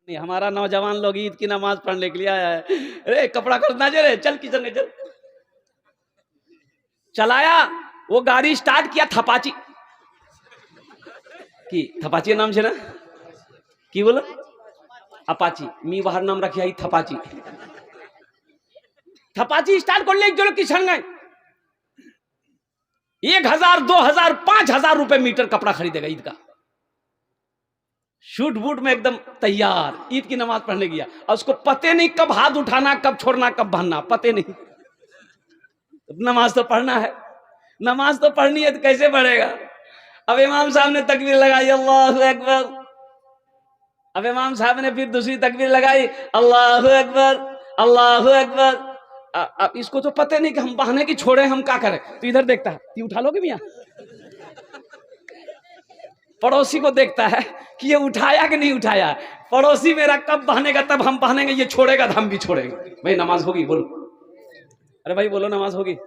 नहीं, हमारा नौजवान लोग ईद की नमाज पढ़ने के लिए आया है। अरे कपड़ा खरीदना जे रे, चल किचन में चल। चलाया वो गाड़ी स्टार्ट किया थपाची की थपाची नाम छे ना की बोलो अपाची मी बाहर नाम रखी आई थपाची थपाची स्टार्ट कर ले जो किचन गए 1000 2000 5000 रुपए मीटर कपड़ा खरीदेगा ईद का। शूट बूट में एकदम तैयार ईद की नमाज पढ़ने गया और उसको पते नहीं कब हाथ उठाना कब छोड़ना कब बांधना पते नहीं। नमाज तो पढ़ना है, नमाज तो पढ़नी है तो कैसे पढ़ेगा। अब इमाम साहब ने तकबीर लगाई अल्लाहु अकबर, अब इमाम साहब ने फिर दूसरी तकबीर लगाई अल्लाहु अकबर अल्लाहु अकबर। अब इसको तो पता नहीं कि हम बहाने की छोड़े हम क्या करें, तो इधर देखता है कि उठा लोगे मियां, पड़ोसी को देखता है कि ये उठाया कि नहीं उठाया, पड़ोसी मेरा कब बहानेगा तब हम बहानेंगे, ये छोड़ेगा तो हम भी छोड़ेंगे। भाई नमाज होगी बोलो, अरे भाई बोलो नमाज होगी।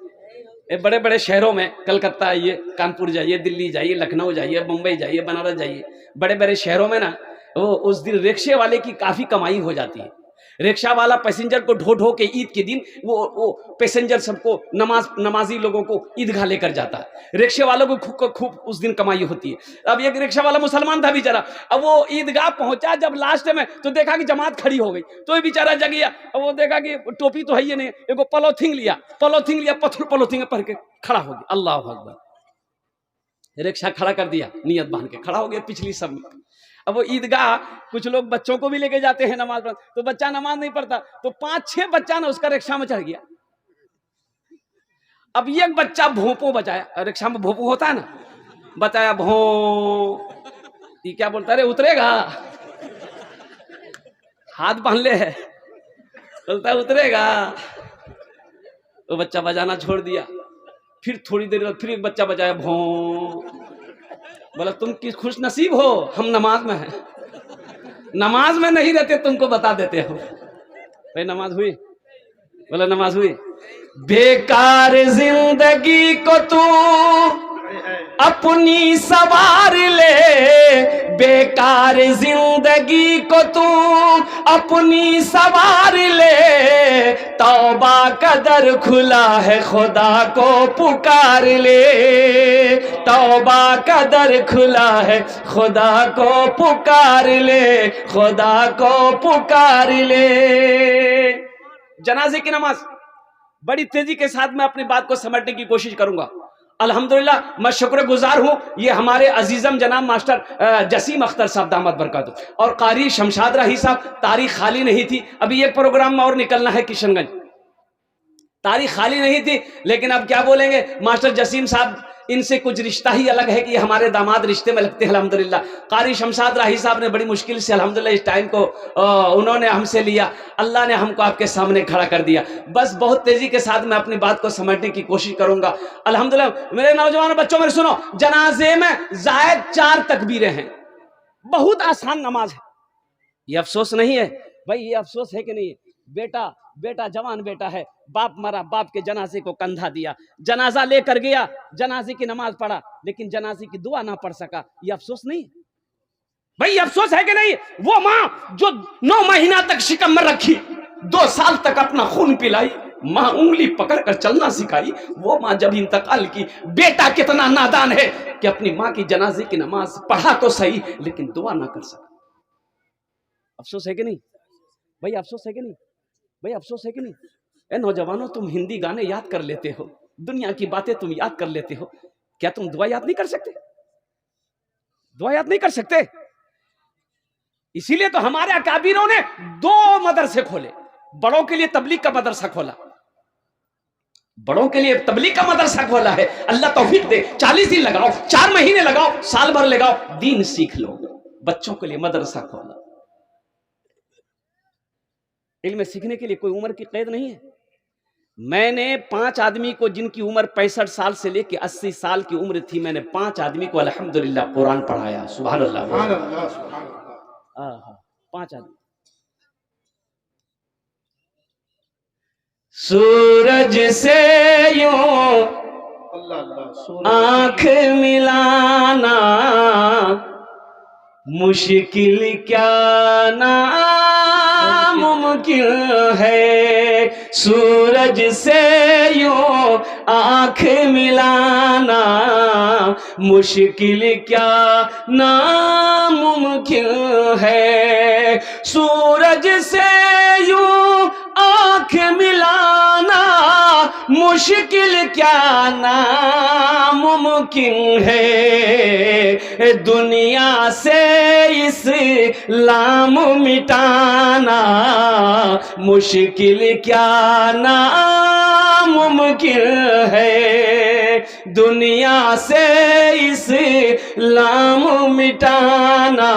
बड़े बड़े शहरों में कलकत्ता आइए, कानपुर जाइए, दिल्ली जाइए, लखनऊ जाइए, मुंबई जाइए, बनारस जाइए, बड़े बड़े शहरों में ना वो उस दिन रिक्शे वाले की काफी कमाई हो जाती है। रिक्शा वाला पैसेंजर को ढो ढो के ईद के दिन वो पैसेंजर सबको नमाजी लोगों को ईदगाह लेकर जाता है। रिक्शे वालों को खूब उस दिन कमाई होती है। अब एक रिक्शा वाला मुसलमान था बेचारा, अब वो ईदगाह पहुंचा जब लास्ट में तो देखा कि जमात खड़ी हो गई, तो ये बेचारा जग गया। अब वो देखा कि टोपी तो है ही नहीं, एगो पॉलिथीन लिया पत्थर पॉलिथीन पर के खड़ा हो गया। अल्लाह अकबर, रिक्शा खड़ा कर दिया, नियत बांध के खड़ा हो गया पिछली सब में। अब वो ईदगाह कुछ लोग बच्चों को भी लेके जाते हैं नमाज पढ़, तो बच्चा नमाज नहीं पढ़ता, तो 5-6 बच्चा ना उसका रिक्शा में चढ़ गया। अब ये बच्चा भोंपो बचाया, रिक्शा में भोंपो होता है ना, बताया भों, ये क्या बोलता है, उतरेगा, हाथ बांध ले है, बोलता है उतरेगा। वो बच्चा बजाना छोड़ दिया। फिर थोड़ी देर बाद फिर एक बच्चा बजाया भों, बोला तुम किस खुश नसीब हो, हम नमाज में हैं, नमाज में नहीं रहते तुमको बता देते हो। भाई नमाज हुई, बोला नमाज हुई। बेकार जिंदगी को तू अपनी सवार ले, बेकार जिंदगी को तू अपनी सवार ले, तौबा का दर खुला है खुदा को पुकार ले, तौबा का दर खुला है खुदा को पुकार ले, खुदा को पुकार ले। जनाजे की नमाज बड़ी तेजी के साथ मैं अपनी बात को समझने की कोशिश करूंगा। अल्हम्दुलिल्लाह मैं शुक्रगुजार हूं, ये हमारे अजीजम जनाब मास्टर जसीम अख्तर साहब दामद बरकातहू और कारी शमशाद राही साहब, तारीख खाली नहीं थी। अभी एक प्रोग्राम में और निकलना है किशनगंज, तारीख खाली नहीं थी, लेकिन अब क्या बोलेंगे, मास्टर जसीम साहब इनसे कुछ रिश्ता ही अलग है कि हमारे दामाद रिश्ते में लगते हैं अल्हम्दुलिल्लाह। कारी शमशाद राही साहब ने बड़ी मुश्किल से अल्हम्दुलिल्लाह इस टाइम को उन्होंने हमसे लिया, अल्लाह ने हमको आपके सामने खड़ा कर दिया। बस बहुत तेजी के साथ मैं अपनी बात को समझने की कोशिश करूंगा। अल्हम्दुलिल्लाह मेरे नौजवान बच्चों, मेरे सुनो, जनाजे में जायद 4 तकबीरें हैं, बहुत आसान नमाज है। ये अफसोस नहीं है भाई, ये अफसोस है कि नहीं, बेटा जवान बेटा है, बाप मरा, बाप के जनाजे को कंधा दिया, जनाजा लेकर गया, जनाजे की नमाज पढ़ा, लेकिन जनाजे की दुआ ना पढ़ सका, ये अफसोस नहीं भाई, ये अफसोस है कि नहीं। वो माँ जो 9 महीना तक शिकम में रखी, 2 साल तक अपना खून पिलाई, माँ उंगली पकड़कर चलना सिखाई, वो माँ जब इंतकाल की, बेटा कितना नादान है कि अपनी माँ की जनाजे की नमाज पढ़ा तो सही लेकिन दुआ ना कर सका। अफसोस है कि नहीं भाई, अफसोस है कि नहीं भाई, अफसोस है कि नहीं। ए नौजवानों, तुम हिंदी गाने याद कर लेते हो, दुनिया की बातें तुम याद कर लेते हो, क्या तुम दुआ याद नहीं कर सकते? दुआ याद नहीं कर सकते? इसीलिए तो हमारे अकाबिरों ने 2 मदरसे खोले, बड़ों के लिए तबलीग का मदरसा खोला, बड़ों के लिए तबलीग का मदरसा खोला है। अल्लाह तौफीक दे, 40 दिन लगाओ, 4 महीने लगाओ, साल भर लगाओ, दीन सीख लो। बच्चों के लिए मदरसा खोला। इल्म सीखने के लिए कोई उम्र की कैद नहीं है। मैंने 5 आदमी को, जिनकी उम्र 65 साल से लेकर 80 साल की उम्र थी, मैंने 5 आदमी को अल्हम्दुलिल्लाह कुरान पढ़ाया। सुभान अल्लाह, 5 आदमी। सूरज से यूं आंख मिलाना मुश्किल क्या ना नामुमकिन है, सूरज से यूं आंख मिलाना मुश्किल क्या नामुमकिन है, सूरज से यूं आंख मिलाना मुश्किल क्या नामुमकिन है, दुनिया से इस्लाम मिटाना मुश्किल क्या नामुमकिन है, दुनिया से इस्लाम मिटाना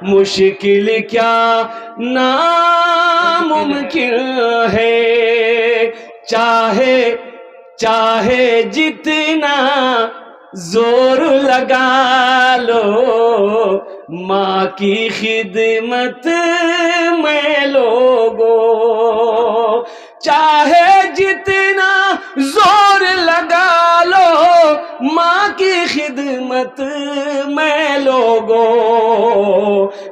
मुश्किल क्या नामुमकिन है। चाहे चाहे जितना जोर लगा लो, माँ की खिदमत में लोगो, चाहे जितना जोर लगा लो, माँ की खिदमत में लोगो,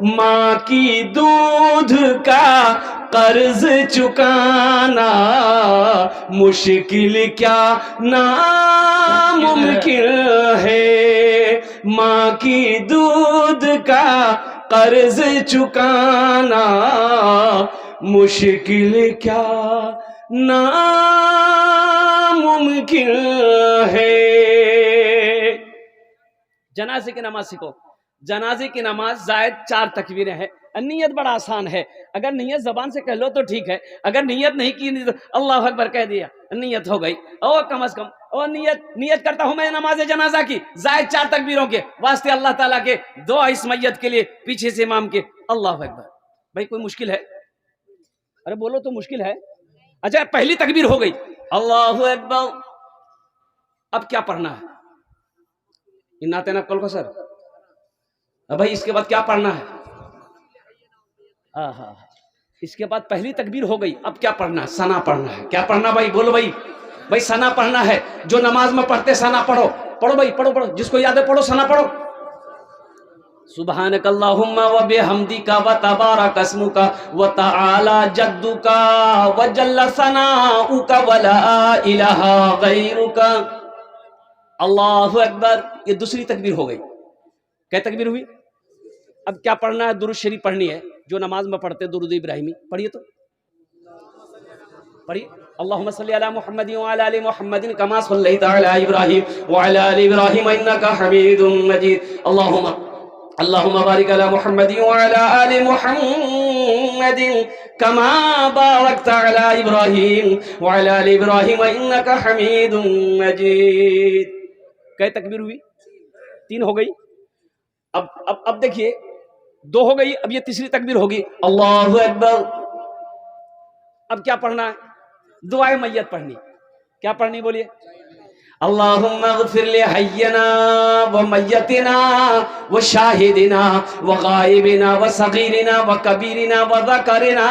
माँ की दूध का कर्ज चुकाना मुश्किल क्या नामुमकिन है, माँ की दूध का कर्ज चुकाना मुश्किल क्या नामुमकिन है। जनाजे की नमाज सीखो। जनाजे की नमाज जायद 4 तकबीरें हैं। नियत बड़ा आसान है, अगर नियत जबान से कह लो तो ठीक है, अगर नियत नहीं की तो अल्लाह अकबर कह दिया, नियत हो गई। और कम से कम और नियत करता हूं मैं नमाज जनाजा की जायद 4 तकबीरों के वास्ते, अल्लाह ताला के दुआ इस मैयत के लिए, पीछे से इमाम के। अल्लाह अकबर। भाई कोई मुश्किल है? अरे बोलो तो मुश्किल है। अच्छा पहली तकबीर हो गई, अल्लाहु अकबर। अब क्या पढ़ना है? इन्ना तेना कल को सर। अब भाई इसके बाद क्या पढ़ना है? हाँ, इसके बाद पहली तकबीर हो गई, अब क्या पढ़ना है? सना पढ़ना है। क्या पढ़ना भाई? बोलो भाई। भाई सना पढ़ना है। जो नमाज में पढ़ते सना पढ़ो, पढ़ो भाई, पढ़ो, जिसको याद है पढ़ो, सना पढ़ो। सुबहानक अल्लाहुम्मा व बिहम्दिका व तबारक अस्मुका व तआला जद्दुका व जल्ल सनाउका व ला इलाहा गैरुका। अल्लाहु अकबर। ये दूसरी तकबीर हो गई। क्या तकबीर हुई? अब क्या पढ़ना है? दुरूद शरीफ पढ़नी है, जो नमाज में पढ़ते दुरूद इब्राहिमी। पढ़िए तो, पढ़िए। अल्लाहुम्मा सल्ली अला मुहम्मदिन व अला आलि मुहम्मदिन कमा सल्लैता अला इब्राहिम व अला आलि इब्राहिम इन्नका हमीदुम मजीद। अल्लाहुम्मा बारिक अला मुहम्मदिन व अला आलि मुहम्मदिन कमा बारकता अला इब्राहिम व अला आलि इब्राहिम इन्नका हमीदुम मजीद। कै तकबीर हुई? 3 हो गई। अब देखिए, 2 हो गई, अब ये तीसरी तकबीर होगी, अल्लाहु अकबर। अब क्या पढ़ना है? दुआए मैयत पढ़नी। क्या पढ़नी बोलिए? अल्लाहुम्मा इग़फिर लि हय्यिना व मय्यतिना व शाहिदिना व गायबिना व सगीरिना व कबीरिना व ज़करिना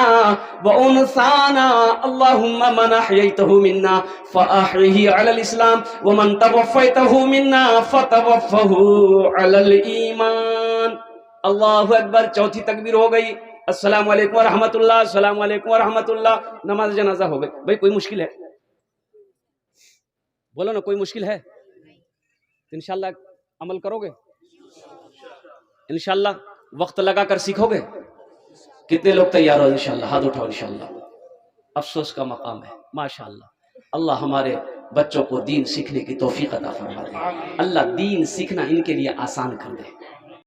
व उनसाना। अल्लाहुम्मा मन अहयैतहु मिन्ना फ़अहयिही अलल इस्लाम व मन तवफ़्फ़ैतहु मिन्ना फ़तवफ़्फ़हु अलल ईमान। अल्लाहु अकबर। चौथी तकबीर हो गई, अस्सलामु अलैकुम व रहमतुल्लाह, अस्सलामु अलैकुम व रहमतुल्लाह। नमाज जनाजा हो गई। भाई कोई मुश्किल है? बोलो ना, कोई मुश्किल है? इंशाल्लाह अमल करोगे? इंशाल्लाह वक्त लगाकर सीखोगे? कितने लोग तैयार हो? इंशाल्लाह हाथ उठाओ। इंशाल्लाह। अफसोस का मकाम है। माशाल्लाह, अल्लाह हमारे बच्चों को दीन सीखने की तौफीक अता फरमा दे। अल्लाह दीन सीखना इनके लिए आसान कर दे।